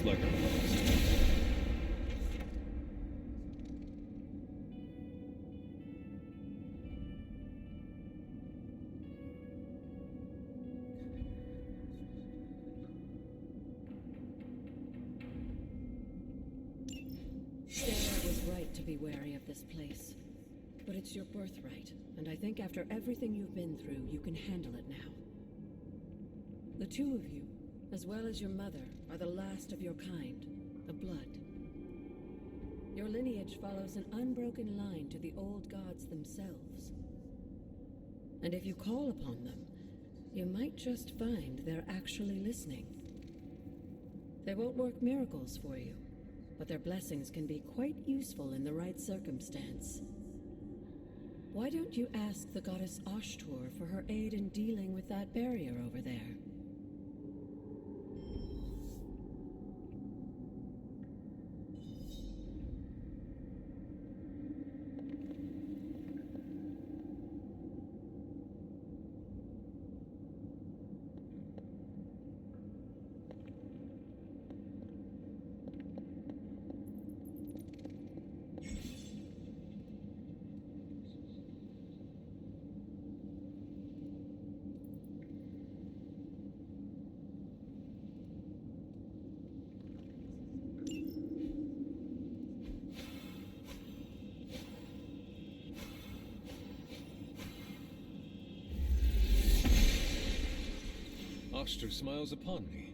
slugger lost. Sarah was right to be wary of this place. But it's your birthright, and I think after everything you've been through, you can handle it now. The two of you, as well as your mother, are the last of your kind, the Blood. Your lineage follows an unbroken line to the old gods themselves. And if you call upon them, you might just find they're actually listening. They won't work miracles for you, but their blessings can be quite useful in the right circumstance. Why don't you ask the goddess Ashtur for her aid in dealing with that barrier over there? Ashtur smiles upon me.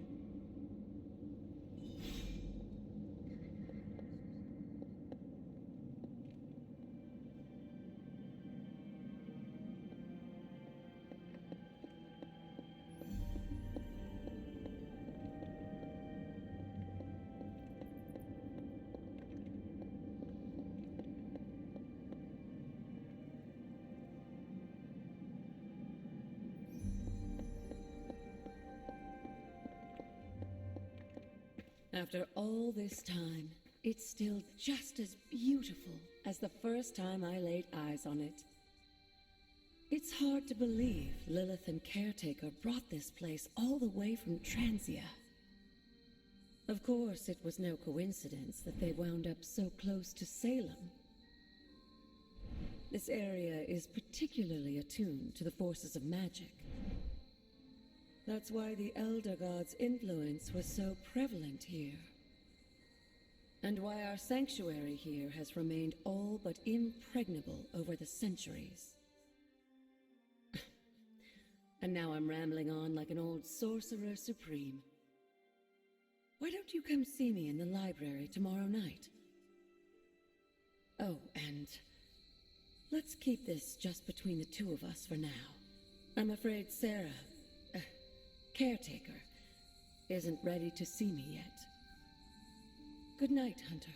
After all this time, it's still just as beautiful as the first time I laid eyes on it. It's hard to believe Lilith and Caretaker brought this place all the way from Transia. Of course, it was no coincidence that they wound up so close to Salem. This area is particularly attuned to the forces of magic. That's why the Elder God's influence was so prevalent here. And why our sanctuary here has remained all but impregnable over the centuries. And now I'm rambling on like an old sorcerer supreme. Why don't you come see me in the library tomorrow night? Oh, and let's keep this just between the two of us for now. I'm afraid Sarah, Caretaker, isn't ready to see me yet. Good night, Hunter.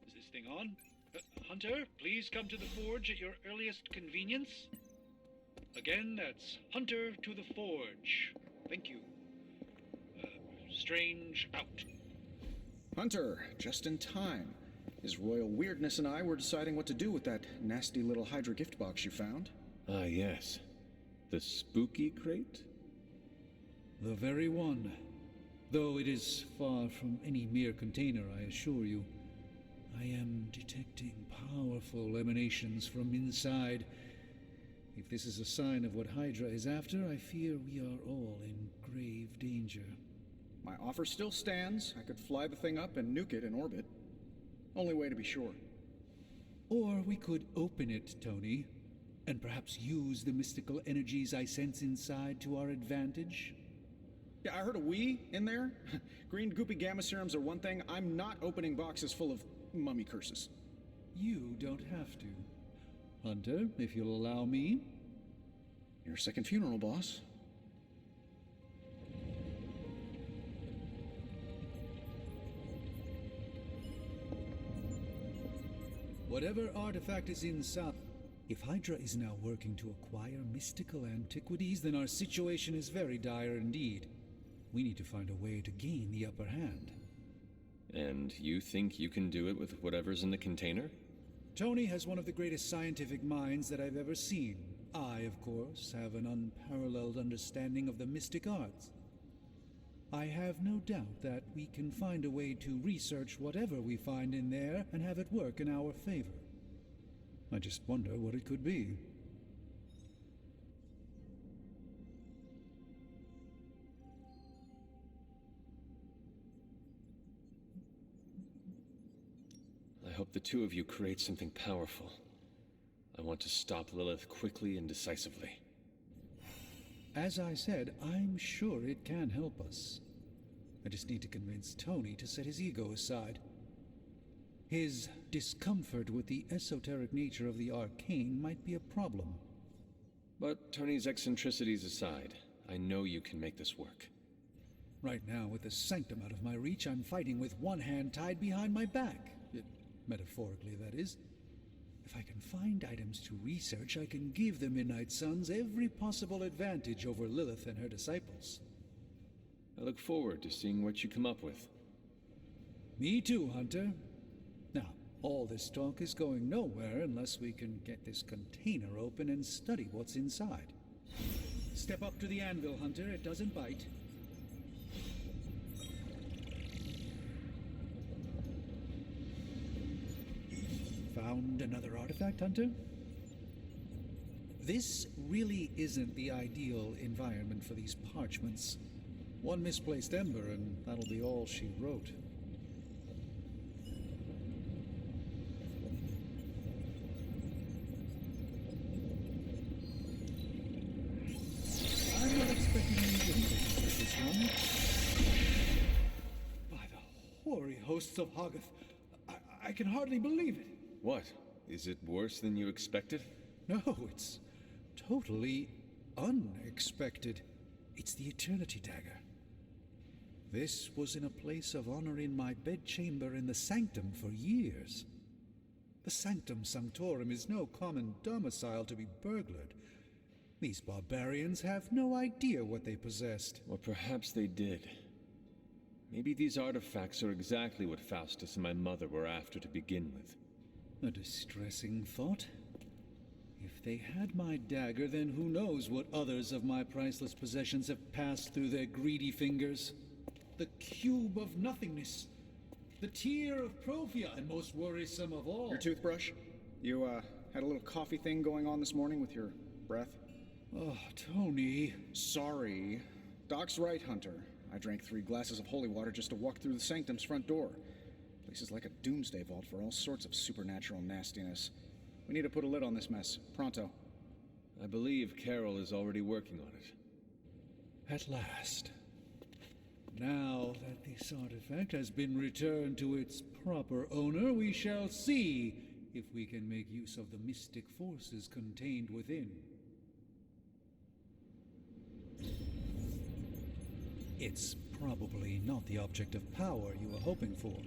Is this thing on? Hunter, please come to the forge at your earliest convenience. Again, that's Hunter to the forge. Thank you. Strange out. Hunter, just in time. His royal weirdness and I were deciding what to do with that nasty little Hydra gift box you found. Ah, yes. The spooky crate? The very one. Though it is far from any mere container, I assure you. I am detecting powerful emanations from inside. If this is a sign of what Hydra is after, I fear we are all in grave danger. My offer still stands. I could fly the thing up and nuke it in orbit. Only way to be sure. Or we could open it, Tony, and perhaps use the mystical energies I sense inside to our advantage. Yeah, I heard a "we" in there. Green goopy gamma serums are one thing. I'm not opening boxes full of mummy curses. You don't have to. Hunter, if you'll allow me. Your second funeral, boss. whatever artifact is inside. If Hydra is now working to acquire mystical antiquities, then our situation is very dire indeed. We need to find a way to gain the upper hand. And you think you can do it with whatever's in the container? Tony has one of the greatest scientific minds that I've ever seen. I, of course, have an unparalleled understanding of the mystic arts. I have no doubt that we can find a way to research whatever we find in there and have it work in our favor. I just wonder what it could be. I hope the two of you create something powerful. I want to stop Lilith quickly and decisively. As I said, I'm sure it can help us. I just need to convince Tony to set his ego aside. His discomfort with the esoteric nature of the arcane might be a problem. But Tony's eccentricities aside, I know you can make this work. Right now, with the sanctum out of my reach, I'm fighting with one hand tied behind my back. Metaphorically, that is. If I can find items to research, I can give the Midnight Suns every possible advantage over Lilith and her disciples. I look forward to seeing what you come up with. Me too, Hunter. Now, all this talk is going nowhere unless we can get this container open and study what's inside. Step up to the anvil, Hunter. It doesn't bite. Found another artifact, Hunter? This really isn't the ideal environment for these parchments. One misplaced ember, and that'll be all she wrote. I'm not expecting any difficulties with this one. By the hoary hosts of Hoggoth, I can hardly believe it. What? Is it worse than you expected? No, it's totally unexpected. It's the Eternity Dagger. This was in a place of honor in my bedchamber in the Sanctum for years. The Sanctum Sanctorum is no common domicile to be burglared. These barbarians have no idea what they possessed. Or perhaps they did. Maybe these artifacts are exactly what Faustus and my mother were after to begin with. A distressing thought. If they had my dagger, then who knows what others of my priceless possessions have passed through their greedy fingers. The cube of nothingness. The tear of Prophia, and most worrisome of all. Your toothbrush? You, had a little coffee thing going on this morning with your breath? Oh, Tony. Sorry. Doc's right, Hunter. I drank 3 glasses of holy water just to walk through the Sanctum's front door. Place is like a doomsday vault for all sorts of supernatural nastiness. We need to put a lid on this mess. Pronto. I believe Carol is already working on it. At last. Now that this artifact has been returned to its proper owner, we shall see if we can make use of the mystic forces contained within. It's probably not the object of power you were hoping for.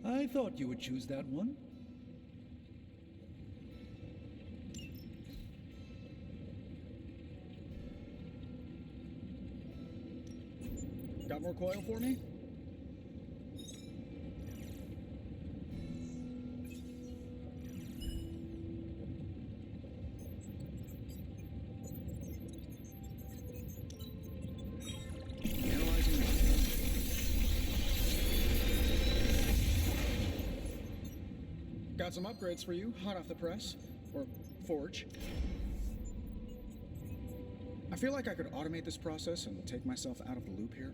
I thought you would choose that one. Got more coil for me? Analyzing now. Got some upgrades for you, hot off the press. Or forge. I feel like I could automate this process and take myself out of the loop here.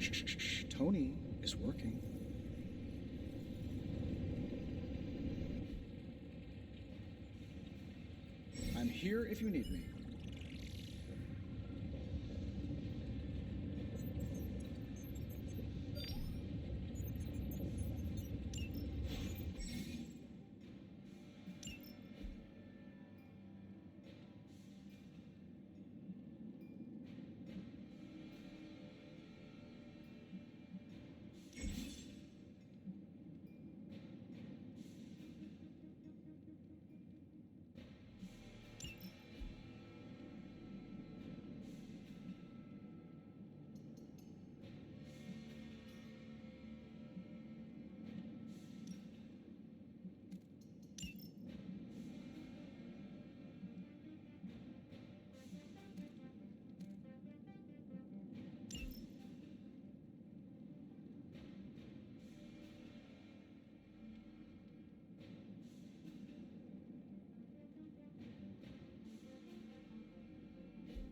Shh. Tony is working. I'm here if you need me.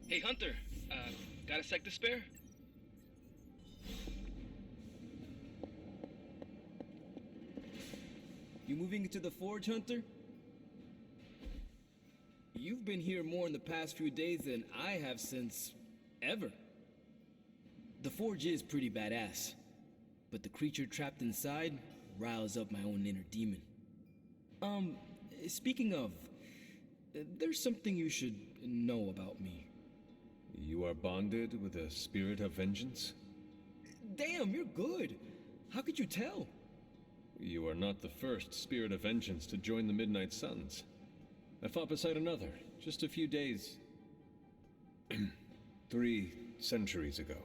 Hey, Hunter, got a sec to spare? You moving into the forge, Hunter? You've been here more in the past few days than I have since ever. The forge is pretty badass, but the creature trapped inside riles up my own inner demon. Speaking of, there's something you should know about me. You are bonded with a spirit of vengeance? Damn, you're good. How could you tell? You are not the first spirit of vengeance to join the Midnight Suns. I fought beside another, just a few days... 3 centuries ago.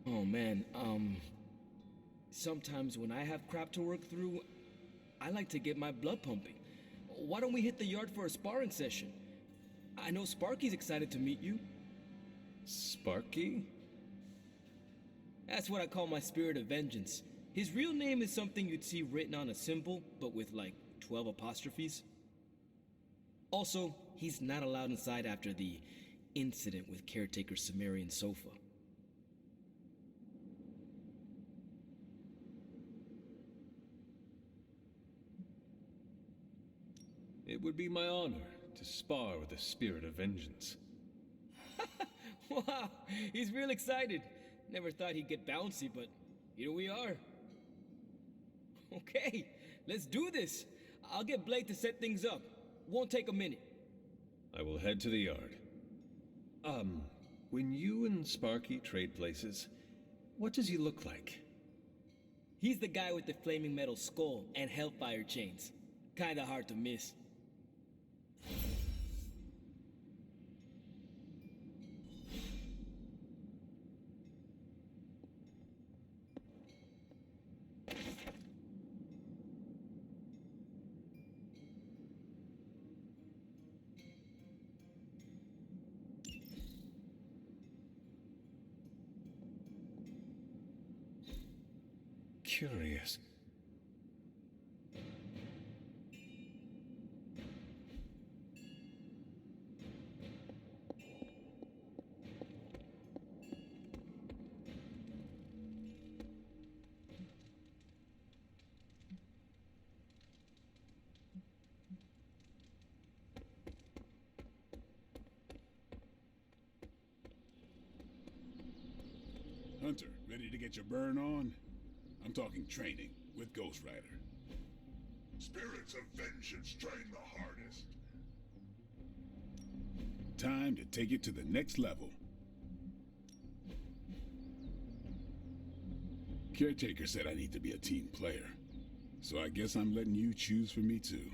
Oh man, sometimes when I have crap to work through, I like to get my blood pumping. Why don't we hit the yard for a sparring session? I know Sparky's excited to meet you. Sparky? That's what I call my spirit of vengeance. His real name is something you'd see written on a symbol, but with like 12 apostrophes. Also, he's not allowed inside after the incident with caretaker Sumerian Sofa. It would be my honor to spar with a spirit of vengeance. Wow, he's real excited. Never thought he'd get bouncy, but here we are. Okay, let's do this. I'll get Blade to set things up. Won't take a minute. I will head to the yard. When you and Sparky trade places, what does he look like? He's the guy with the flaming metal skull and hellfire chains. Kinda hard to miss. Curious. Hunter, ready to get your burn on? I'm talking training with Ghost Rider. Spirits of vengeance train the hardest. Time to take it to the next level. Caretaker said I need to be a team player, so I guess I'm letting you choose for me too.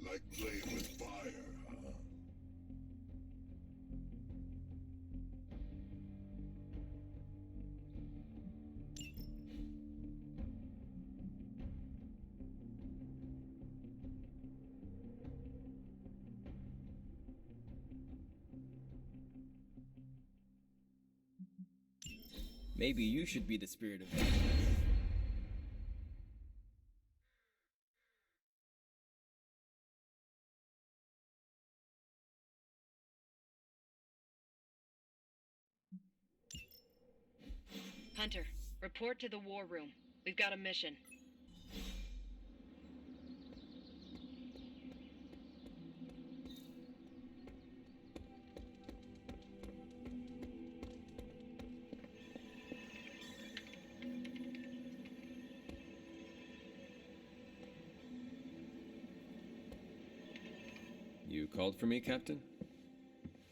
Like playing with fire, huh? Maybe you should be the spirit of vengeance. Hunter, report to the war room. We've got a mission. You called for me, Captain?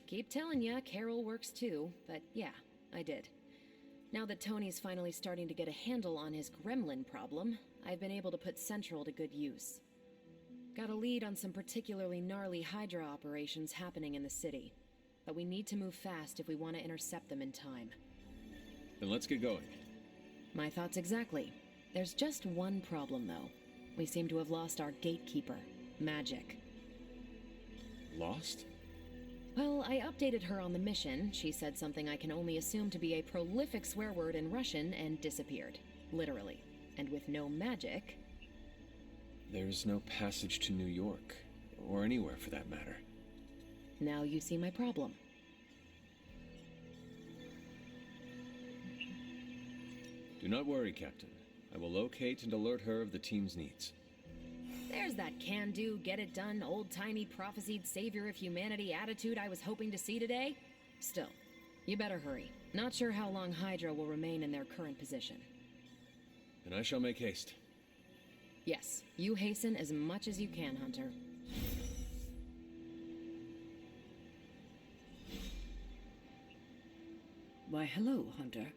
Keep telling ya, Carol works too, but yeah, I did. Now that Tony's finally starting to get a handle on his gremlin problem, I've been able to put Central to good use. Got a lead on some particularly gnarly Hydra operations happening in the city, but we need to move fast if we want to intercept them in time. Then let's get going. My thoughts exactly. There's just one problem, though. We seem to have lost our gatekeeper, Magic. Lost? Well, I updated her on the mission. She said something I can only assume to be a prolific swear word in Russian and disappeared. Literally. And with no magic... There's no passage to New York, or anywhere for that matter. Now you see my problem. Do not worry, Captain. I will locate and alert her of the team's needs. There's that can-do, get-it-done, old-timey prophesied savior of humanity attitude I was hoping to see today. Still, you better hurry. Not sure how long Hydra will remain in their current position. Then I shall make haste. Yes, you hasten as much as you can, Hunter. Why, hello, Hunter.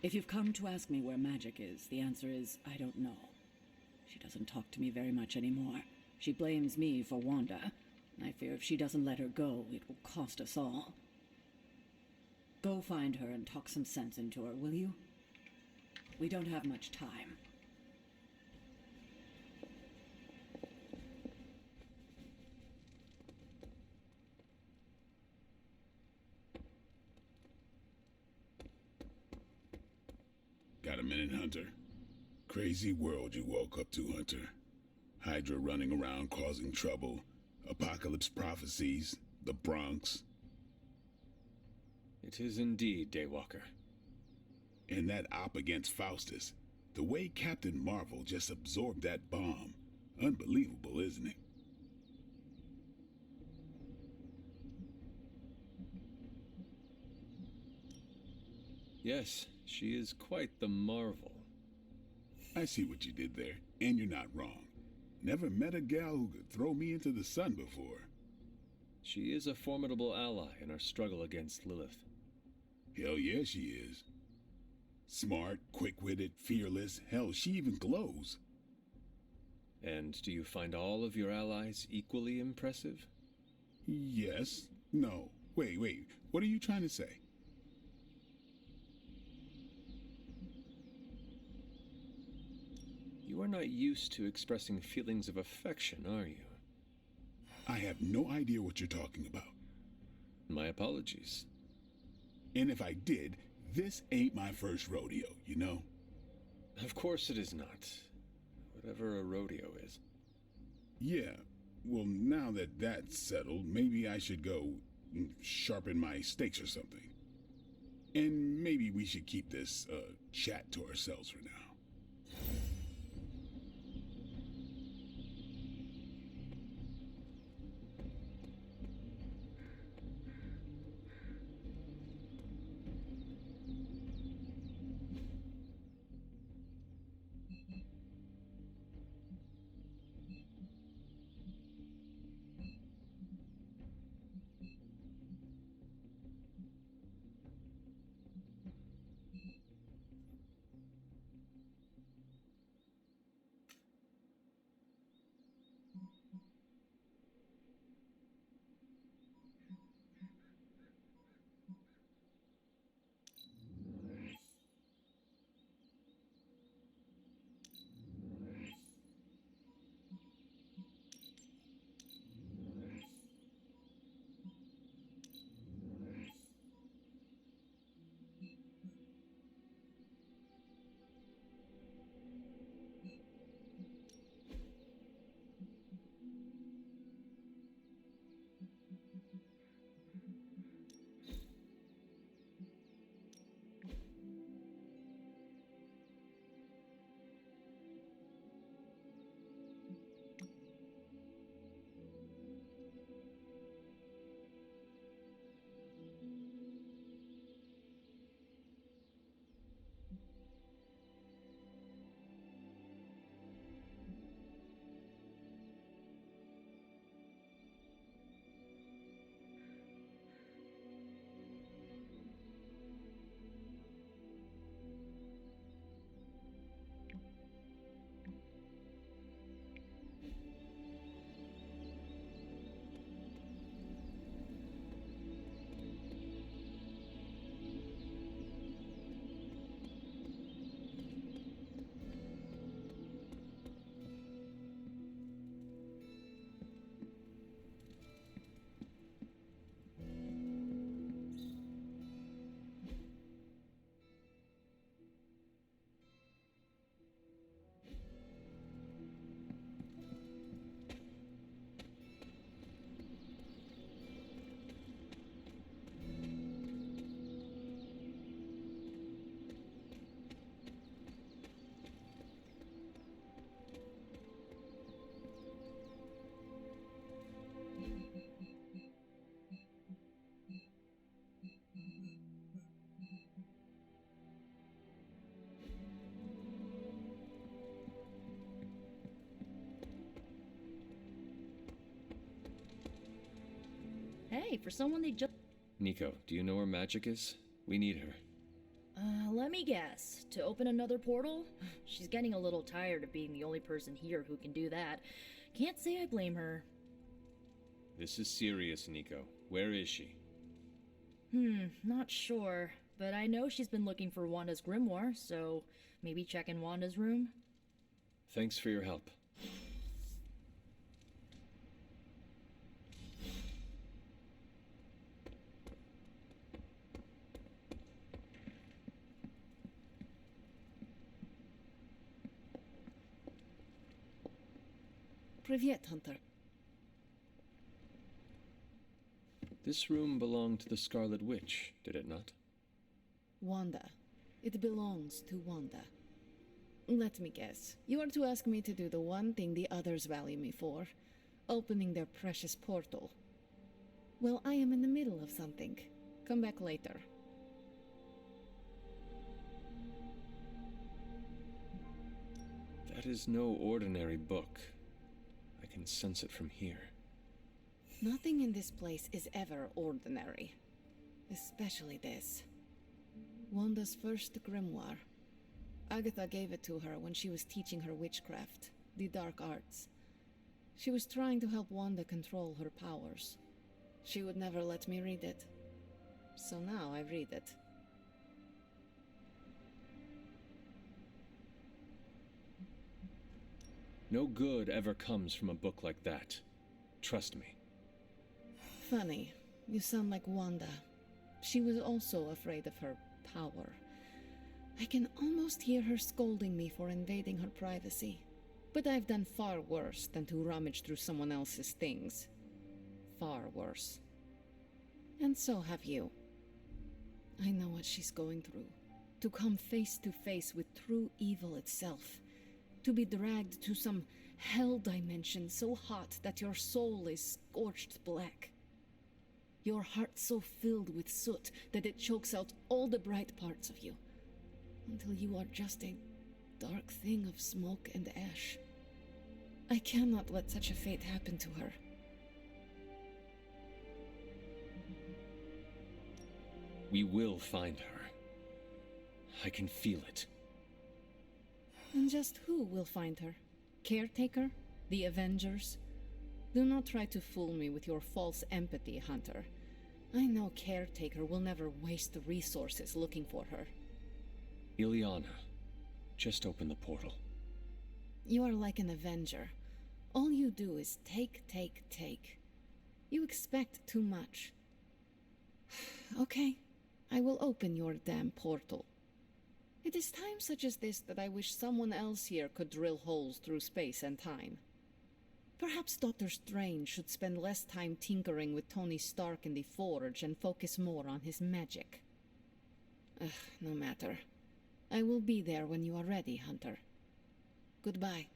If you've come to ask me where Magic is, the answer is, I don't know. She doesn't talk to me very much anymore. She blames me for Wanda, and I fear if she doesn't let her go, it will cost us all. Go find her and talk some sense into her, will you? We don't have much time. Got a minute, Hunter? Crazy world you woke up to, Hunter. Hydra running around causing trouble, apocalypse prophecies, the Bronx. It is indeed, Daywalker. And that op against Faustus. The way Captain Marvel just absorbed that bomb. Unbelievable, isn't it? Yes, she is quite the marvel. I see what you did there, and you're not wrong. Never met a gal who could throw me into the sun before. She is a formidable ally in our struggle against Lilith. Hell yeah, she is. Smart, quick-witted, fearless. Hell, she even glows. And do you find all of your allies equally impressive? Yes. No. Wait. What are you trying to say? You are not used to expressing feelings of affection, are you? I have no idea what you're talking about. My apologies. And if I did, this ain't my first rodeo, you know? Of course it is not. Whatever a rodeo is. Yeah. Well, now that that's settled, maybe I should go sharpen my stakes or something. And maybe we should keep this chat to ourselves for now. Hey, for someone they just... Nico, do you know where magic is? We need her. Let me guess. To open another portal? She's getting a little tired of being the only person here who can do that. Can't say I blame her. This is serious, Nico. Where is she? Not sure. But I know she's been looking for Wanda's grimoire, so maybe check in Wanda's room? Thanks for your help. Привет, Hunter. This room belonged to the Scarlet Witch, did it not? Wanda. It belongs to Wanda. Let me guess. You are to ask me to do the one thing the others value me for. Opening their precious portal. Well, I am in the middle of something. Come back later. That is no ordinary book. I can sense it from here. Nothing in this place is ever ordinary. Especially this. Wanda's first grimoire. Agatha gave it to her when she was teaching her witchcraft, the dark arts. She was trying to help Wanda control her powers. She would never let me read it. So now I read it. No good ever comes from a book like that. Trust me. Funny, you sound like Wanda. She was also afraid of her power. I can almost hear her scolding me for invading her privacy. But I've done far worse than to rummage through someone else's things. Far worse. And so have you. I know what she's going through. To come face to face with true evil itself. To be dragged to some hell dimension so hot that your soul is scorched black. Your heart so filled with soot that it chokes out all the bright parts of you. Until you are just a dark thing of smoke and ash. I cannot let such a fate happen to her. We will find her. I can feel it. And just who will find her? Caretaker? The Avengers? Do not try to fool me with your false empathy, Hunter. I know Caretaker will never waste the resources looking for her. Ileana, just open the portal. You are like an Avenger. All you do is take, take, take. You expect too much. Okay, I will open your damn portal. It is times such as this that I wish someone else here could drill holes through space and time. Perhaps Doctor Strange should spend less time tinkering with Tony Stark in the Forge and focus more on his magic. No matter. I will be there when you are ready, Hunter. Goodbye.